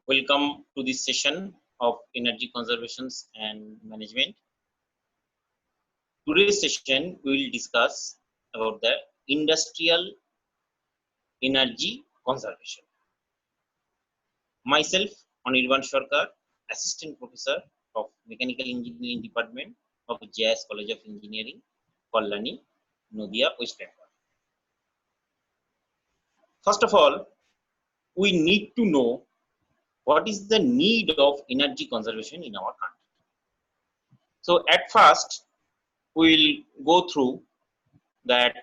Welcome to this session of energy conservation and management. Today's session we will discuss about the industrial energy conservation. Myself, Anirban Sarkar, Assistant Professor of Mechanical Engineering Department of JS College of Engineering, Kalyani, Nadia, West Bengal. First of all, we need to know what is the need of energy conservation in our country. So at first, we will go through that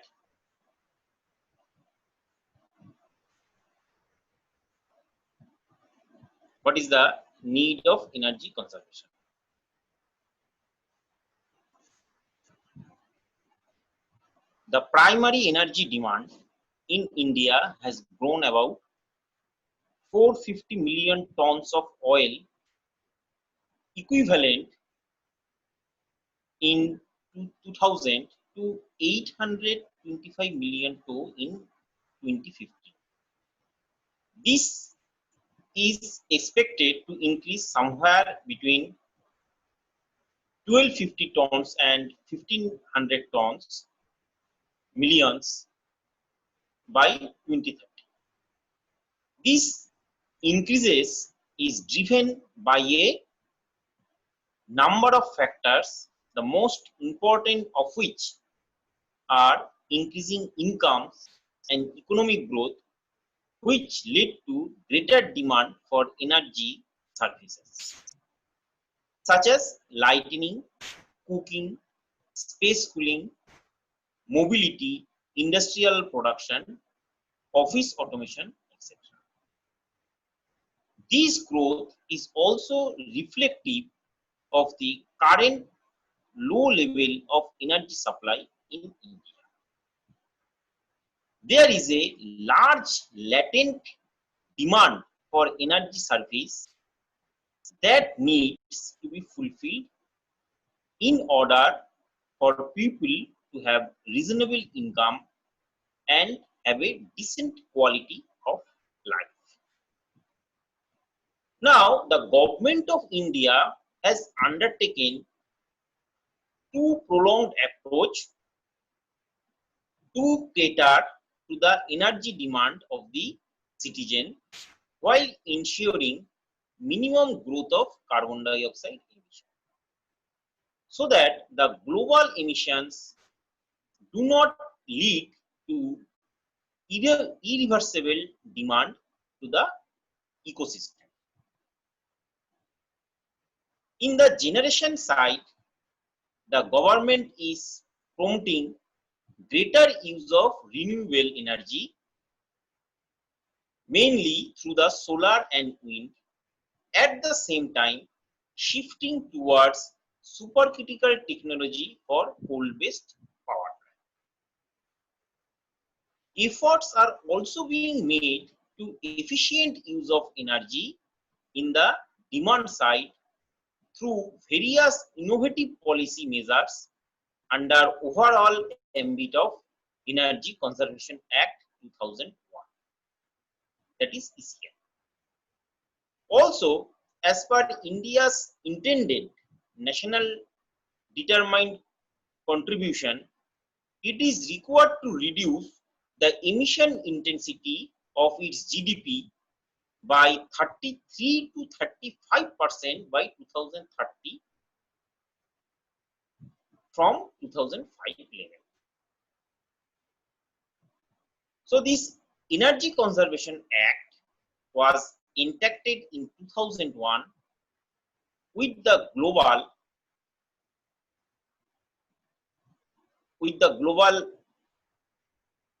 what is the need of energy conservation. The primary energy demand in India has grown about 450 million tons of oil equivalent in 2000 to 825 million tons in 2050. This is expected to increase somewhere between 1250 tons and 1500 tons millions by 2030. This increases is driven by a number of factors, the most important of which are increasing incomes and economic growth, which lead to greater demand for energy services such as lighting, cooking, space cooling, mobility, industrial production, office automation, etc. This growth is also reflective of the current low level of energy supply in India. There is a large latent demand for energy service that needs to be fulfilled in order for people to have reasonable income and have a decent quality of life. Now, the government of India has undertaken two prolonged approach to cater to the energy demand of the citizen while ensuring minimum growth of carbon dioxide emission, so that the global emissions do not lead to irreversible demand to the ecosystem. In the generation side, the government is promoting greater use of renewable energy, mainly through the solar and wind, at the same time shifting towards supercritical technology for coal-based power plant. Efforts are also being made to efficient use of energy in the demand side through various innovative policy measures under overall ambit of Energy Conservation Act 2001, that is ECA. Also, as per India's intended national determined contribution, it is required to reduce the emission intensity of its GDP by 33 to 35% by 2030 from 2005 level. So this Energy Conservation Act was enacted in 2001 with the global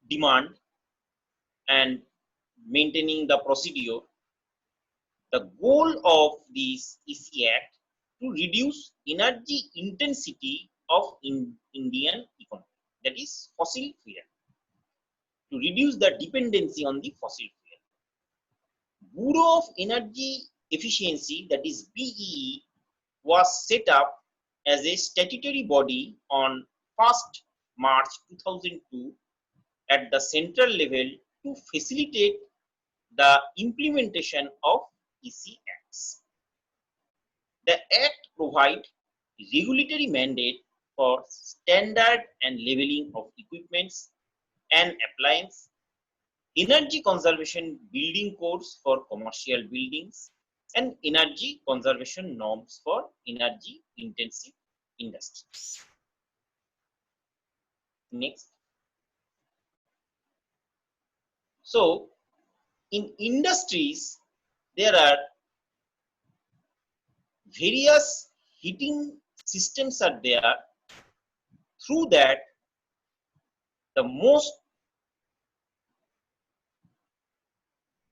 demand and maintaining the procedure. The goal of this EC Act to reduce energy intensity of Indian economy, that is fossil fuel, to reduce the dependency on the fossil fuel. Bureau of Energy Efficiency, that is BEE, was set up as a statutory body on 1st March 2002 at the central level to facilitate the implementation of EC Acts. The Act provides regulatory mandate for standard and labeling of equipments and appliances, energy conservation building codes for commercial buildings, and energy conservation norms for energy intensive industries. Next. So, in industries, there are various heating systems are there. Through that, the most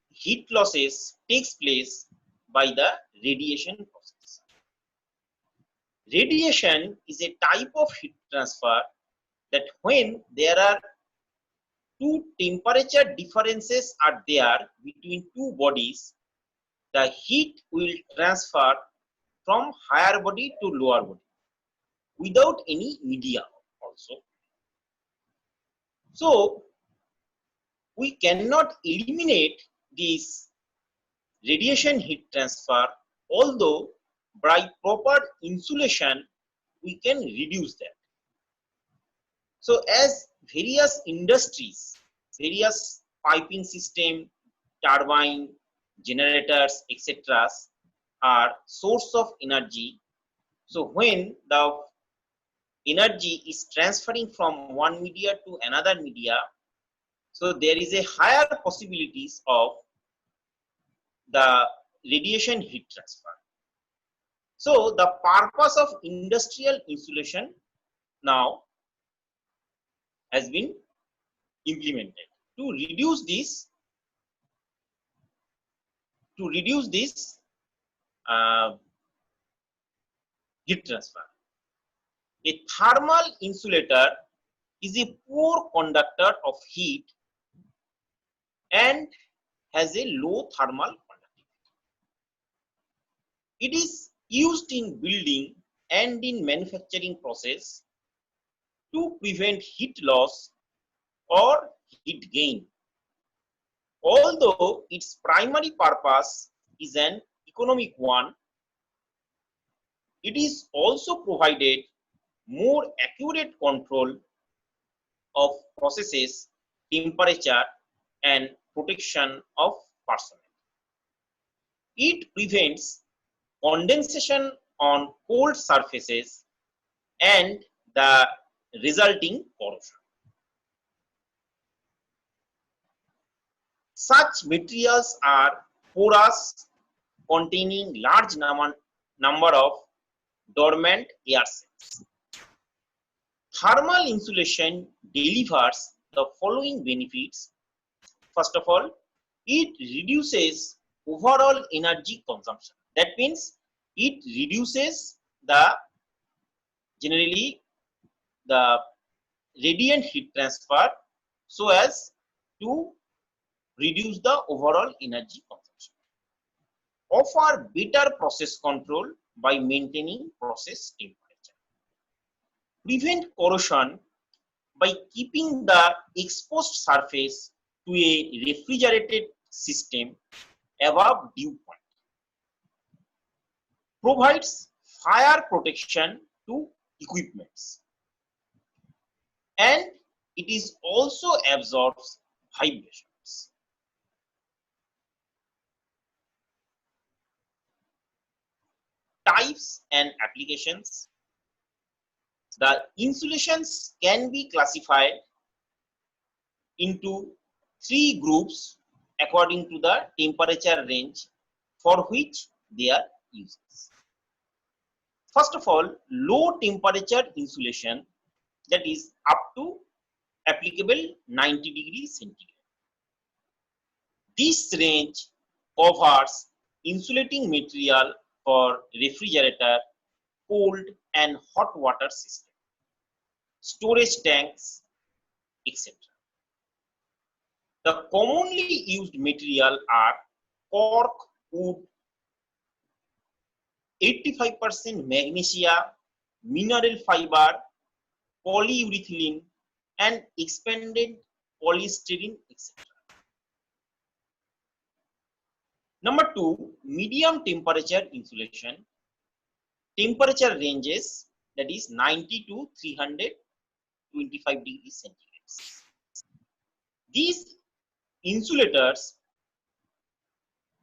heat losses takes place by the radiation process. Radiation is a type of heat transfer that when there are two temperature differences are there between two bodies, the heat will transfer from higher body to lower body without any media also. So we cannot eliminate this radiation heat transfer, although by proper insulation we can reduce that. So as various industries, various piping system, turbine, generators, etc. are source of energy. So when the energy is transferring from one media to another media, so there is a higher possibilities of the radiation heat transfer. So the purpose of industrial insulation now has been implemented to reduce this heat transfer. A thermal insulator is a poor conductor of heat and has a low thermal conductivity. It is used in building and in manufacturing process to prevent heat loss or heat gain. Although its primary purpose is an economic one, it is also provided more accurate control of processes, temperature, and protection of personnel. It prevents condensation on cold surfaces and the resulting corrosion. Such materials are porous, containing large number of dormant air cells. Thermal insulation delivers the following benefits. First of all, it reduces overall energy consumption. That means it reduces the generally the radiant heat transfer so as to reduce the overall energy consumption. Offer better process control by maintaining process temperature. Prevent corrosion by keeping the exposed surface to a refrigerated system above dew point. Provides fire protection to equipments. And it is also absorbs vibrations. Types and applications. The insulations can be classified into three groups according to the temperature range for which they are used. First of all, low temperature insulation, that is up to applicable 90 degrees centigrade. This range covers insulating material for refrigerator, cold and hot water system, storage tanks, etc. The commonly used material are cork, wood, 85% magnesia, mineral fiber, polyurethylene, and expanded polystyrene, etc. Number 2, medium temperature insulation. Temperature ranges, that is 90 to 325 degrees centigrade. These insulators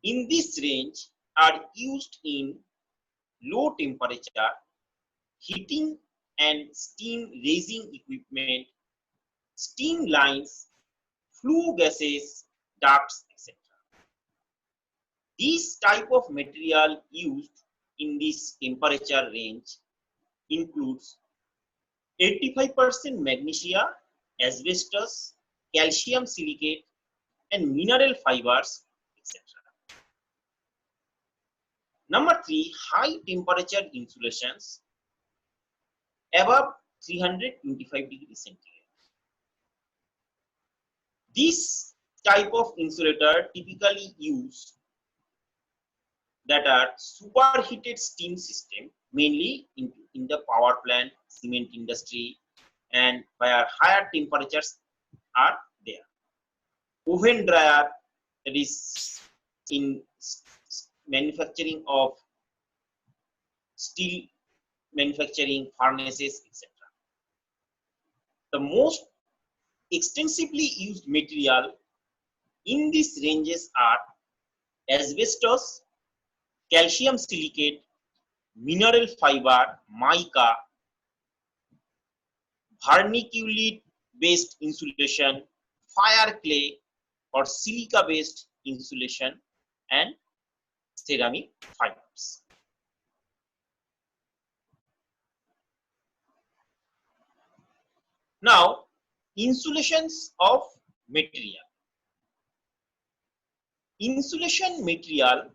in this range are used in low temperature heating and steam raising equipment, steam lines, flue gases, ducts, etc. These type of material used in this temperature range includes 85% magnesia, asbestos, calcium silicate, and mineral fibers, etc. Number 3, high temperature insulations above 325 degrees centigrade. This type of insulator typically used that are superheated steam system, mainly in the power plant, cement industry, and where higher temperatures are there. Oven dryer, that is in manufacturing of steel manufacturing, furnaces, etc. The most extensively used material in these ranges are asbestos, calcium silicate, mineral fiber, mica, vermiculite based insulation, fire clay or silica based insulation, and ceramic fibers. Now, insulations of material. Insulation material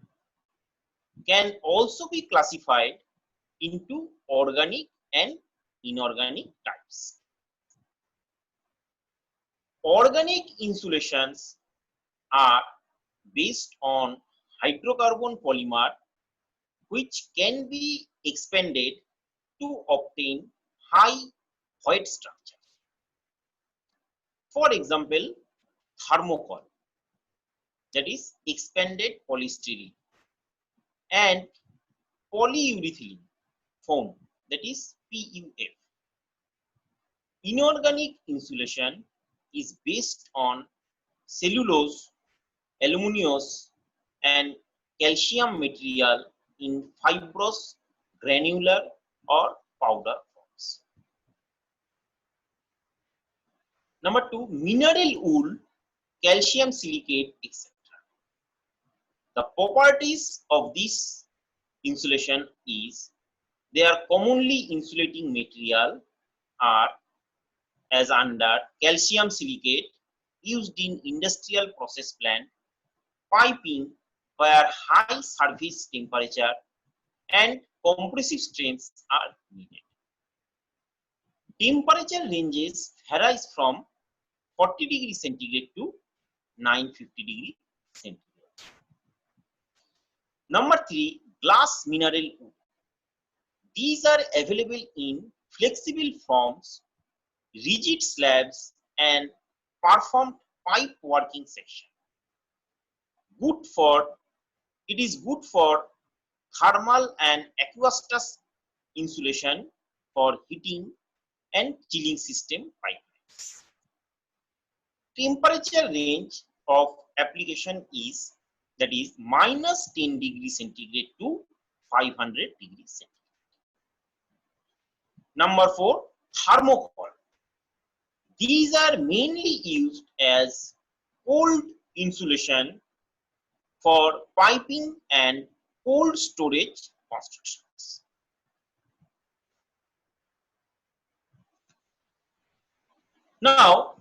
can also be classified into organic and inorganic types. Organic insulations are based on hydrocarbon polymer which can be expanded to obtain high weight structure. For example, thermocol, that is expanded polystyrene, and polyurethylene foam, that is PUF. Inorganic insulation is based on cellulose, aluminous, and calcium material in fibrous, granular, or powder forms. Number 2, mineral wool, calcium silicate, etc. The properties of this insulation is they are commonly insulating material are as under calcium silicate used in industrial process plant, piping where high surface temperature and compressive strengths are needed. Temperature ranges varies from 40 degrees centigrade to 950 degrees centigrade. Number 3, glass mineral wool. These are available in flexible forms, rigid slabs, and performed pipe working section. It is good for thermal and aqueous insulation for heating and chilling system pipelines. Temperature range of application is that is minus 10 degrees centigrade to 500 degrees centigrade. Number 4, thermocol. These are mainly used as cold insulation for piping and cold storage constructions. Now,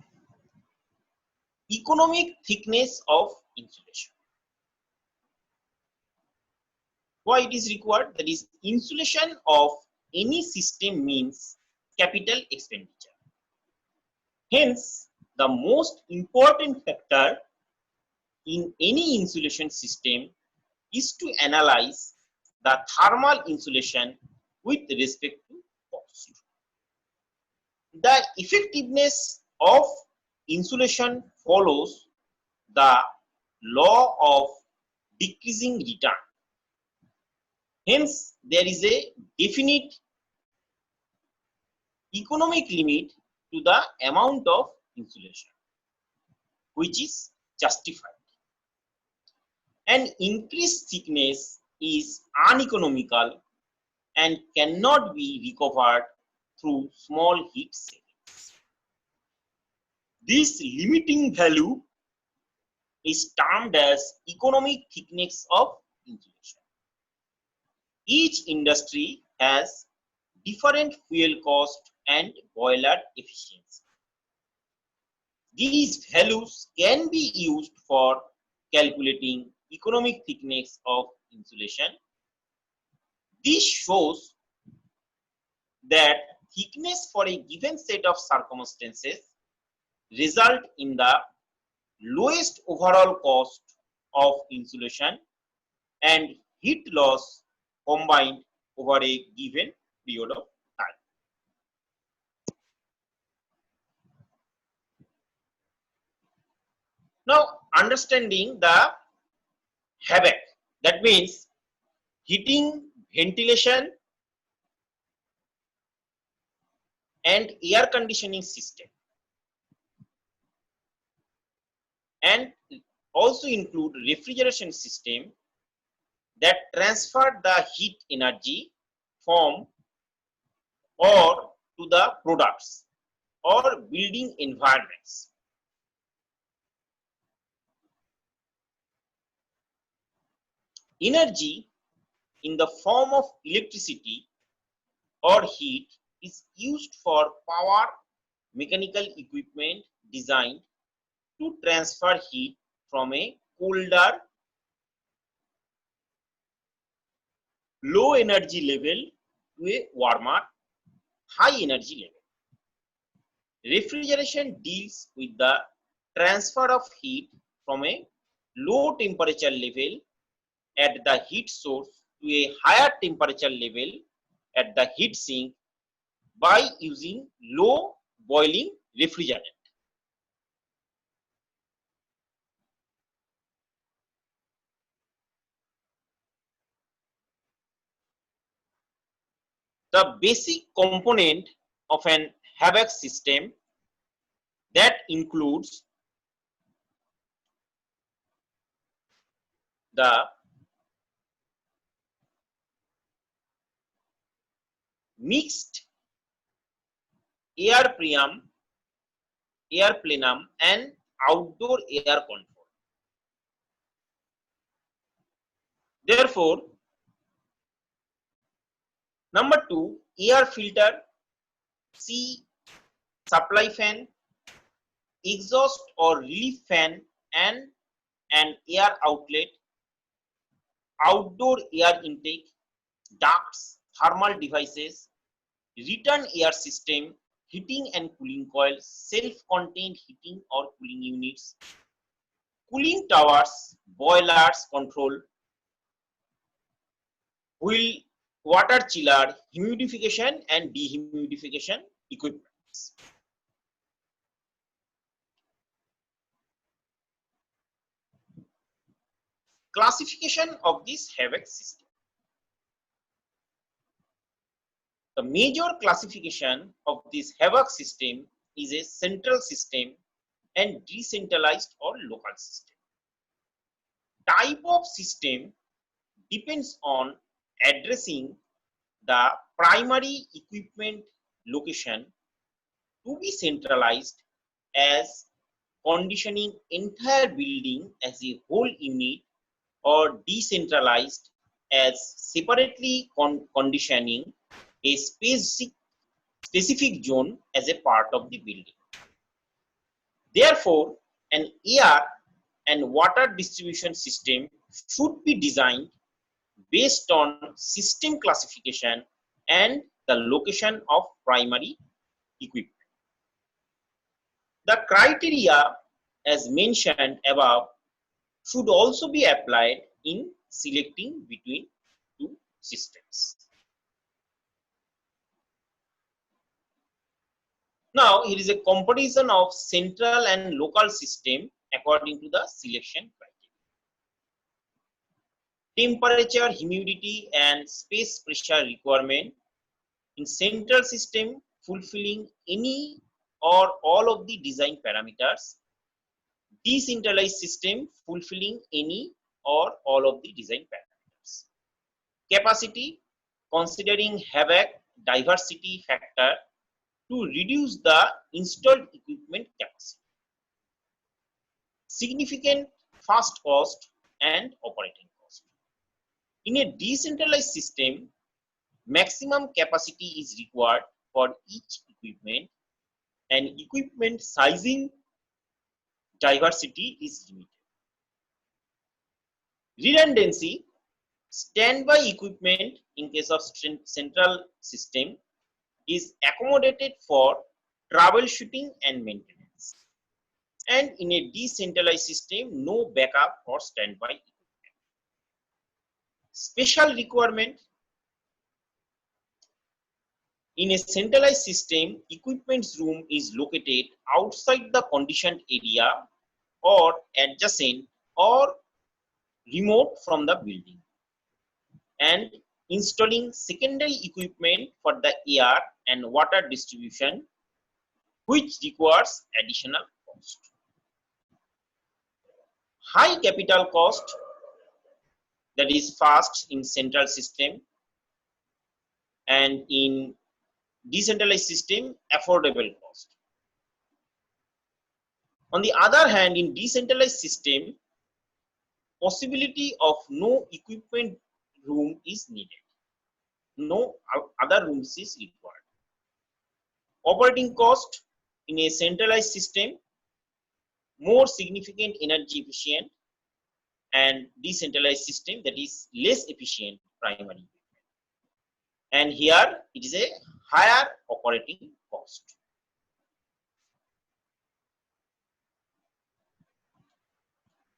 economic thickness of insulation. Why it is required? That is, insulation of any system means capital expenditure. Hence, the most important factor in any insulation system is to analyze the thermal insulation with respect to cost. The effectiveness of insulation follows the law of decreasing return. Hence, there is a definite economic limit to the amount of insulation, which is justified. An increased thickness is uneconomical and cannot be recovered through small heat savings. This limiting value is termed as economic thickness of insulation. Each industry has different fuel cost and boiler efficiency. These values can be used for calculating economic thickness of insulation. This shows that thickness for a given set of circumstances result in the lowest overall cost of insulation and heat loss combined over a given period of time. Now, understanding the HVAC, that means heating, ventilation and air conditioning system, and also include refrigeration system that transfer the heat energy from or to the products or building environments. Energy in the form of electricity or heat is used for power mechanical equipment designed to transfer heat from a colder, low energy level to a warmer, high energy level. Refrigeration deals with the transfer of heat from a low temperature level at the heat source to a higher temperature level at the heat sink by using low boiling refrigerant. The basic component of an HVAC system that includes the mixed air plenum and outdoor air control. Therefore, number 2, air filter, C, supply fan, exhaust or relief fan and an air outlet, outdoor air intake, ducts, thermal devices, return air system, heating and cooling coils, self-contained heating or cooling units, cooling towers, boilers, control wheel, water chiller, humidification and dehumidification equipments. Classification of this HVAC system. The major classification of this HVAC system is a central system and decentralized or local system. Type of system depends on addressing the primary equipment location to be centralized as conditioning entire building as a whole unit or decentralized as separately conditioning a specific zone as a part of the building. Therefore, an air and water distribution system should be designed based on system classification and the location of primary equipment. The criteria as mentioned above should also be applied in selecting between two systems. Now, here is a comparison of central and local system according to the selection criteria. temperature, humidity, and space pressure requirement in central system fulfilling any or all of the design parameters, decentralized system fulfilling any or all of the design parameters. Capacity, considering HAVAC diversity factor to reduce the installed equipment capacity. Significant fast cost and operating cost. In a decentralized system, maximum capacity is required for each equipment and equipment sizing diversity is limited. Redundancy, standby equipment in case of central system is accommodated for troubleshooting and maintenance. And in a decentralized system, no backup or standby equipment. Special requirement, in a centralized system, equipment's room is located outside the conditioned area or adjacent or remote from the building, and installing secondary equipment for the air and water distribution, which requires additional cost. High capital cost, that is fast in central system, and in decentralized system, affordable cost. On the other hand, in decentralized system, possibility of no equipment room is needed. No other rooms is required. Operating cost, in a centralized system, more significant energy efficient, and decentralized system, that is less efficient primary. And here it is a higher operating cost.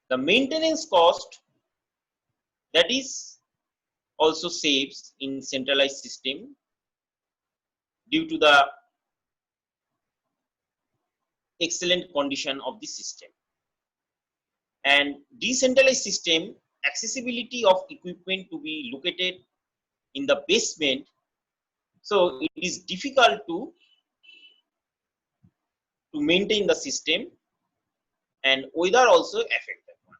The maintenance cost, that is also saves in centralized system due to the excellent condition of the system. And decentralized system, accessibility of equipment to be located in the basement, so it is difficult to maintain the system, and weather also affect that one.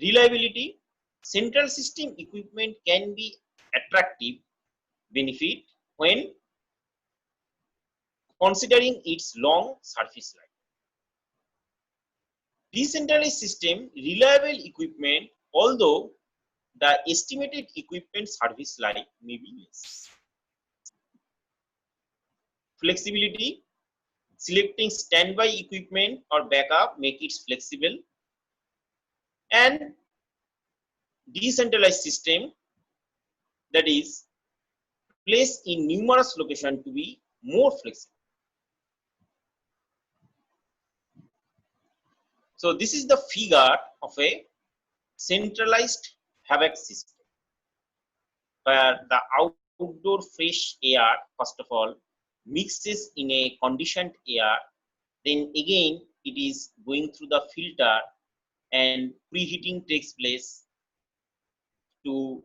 Reliability, central system equipment can be attractive benefit when considering its long surface life. Decentralized system, reliable equipment, although the estimated equipment service life may be less. Flexibility, selecting standby equipment or backup make it flexible, and decentralized system, that is placed in numerous locations to be more flexible. So this is the figure of a centralized HAVAC system, where the outdoor fresh air, first of all, mixes in a conditioned air, then again it is going through the filter and preheating takes place to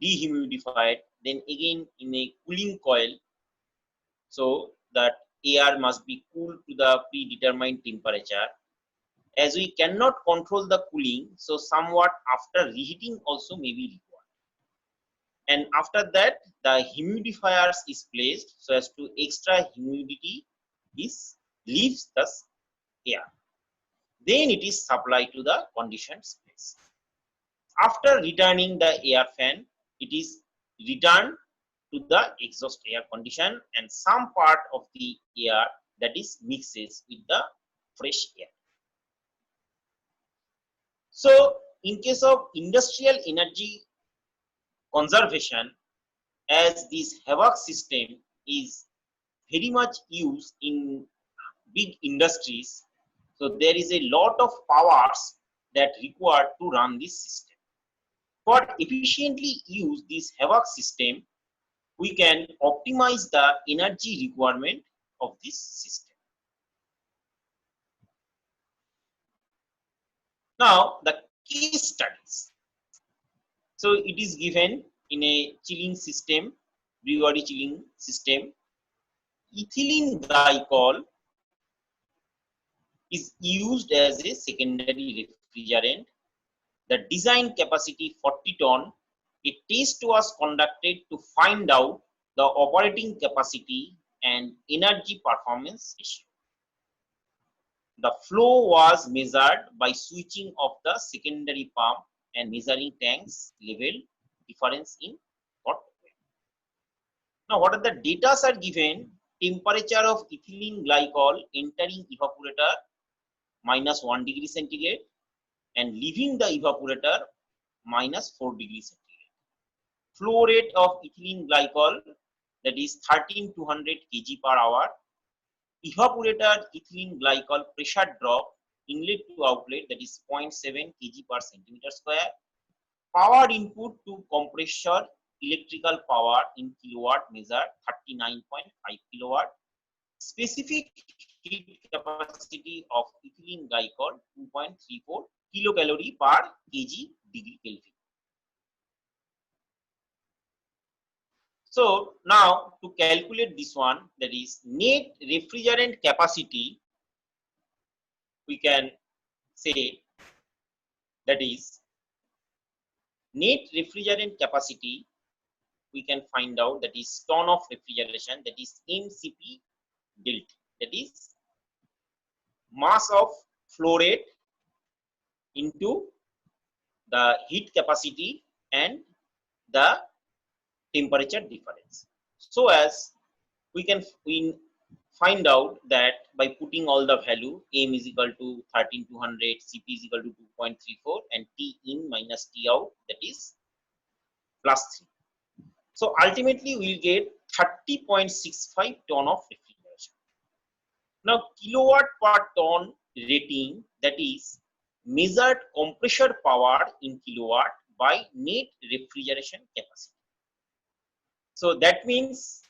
dehumidify it, then again in a cooling coil, so that air must be cooled to the predetermined temperature. As we cannot control the cooling, so somewhat after reheating also may be required. And after that, the humidifiers is placed so as to extra humidity is leaves the air. Then it is supplied to the conditioned space. After returning the air fan, it is returned to the exhaust air condition, and some part of the air that is mixes with the fresh air. So in case of industrial energy conservation, as this HAVAC system is very much used in big industries, so there is a lot of powers that required to run this system. For efficiently use this HAVAC system, we can optimize the energy requirement of this system. Now the case studies. So it is given in a chilling system, brewery chilling system. Ethylene glycol is used as a secondary refrigerant. The design capacity 40 ton. A test was conducted to find out the operating capacity and energy performance ratio. The flow was measured by switching off the secondary pump and measuring tanks level difference in hot water. Now, what are the data are given? Temperature of ethylene glycol entering evaporator -1 degree centigrade and leaving the evaporator -4 degrees centigrade. Flow rate of ethylene glycol, that is 13,200 kg per hour. Evaporator ethylene glycol pressure drop inlet to outlet, that is 0.7 kg per centimeter square. Power input to compressor electrical power in kilowatt measured 39.5 kilowatt. Specific heat capacity of ethylene glycol 2.34 kilocalorie per kg degree Kelvin. So now to calculate this one, that is net refrigerant capacity, we can say that is net refrigerant capacity, we can find out that is ton of refrigeration, that is MCP delta, that is mass of flow rate into the heat capacity and the temperature difference. So as we can find out that by putting all the value, m is equal to 13,200, cp is equal to 2.34 and t in minus t out, that is plus 3. So ultimately we will get 30.65 ton of refrigeration. Now kilowatt per ton rating, that is measured compressor power in kilowatt by net refrigeration capacity. So that means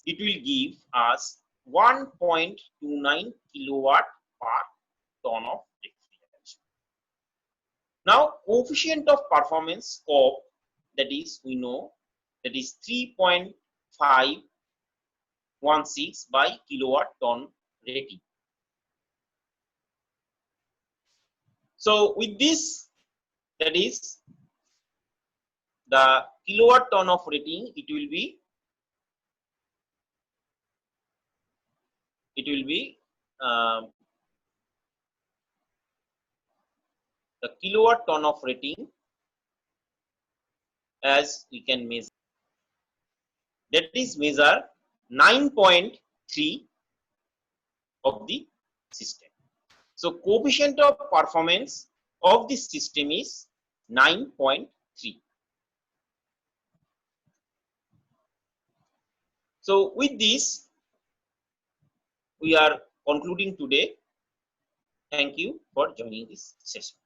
it will give us 1.29 kilowatt per ton of refrigeration. Now coefficient of performance COP, that is we know that is 3.516 by kilowatt ton rating. So with this, that is the kilowatt ton of rating, it will be the kilowatt ton of rating as we can measure, that is measure 9.3 of the system. So coefficient of performance of this system is 9.3. So with this we are concluding today. Thank you for joining this session.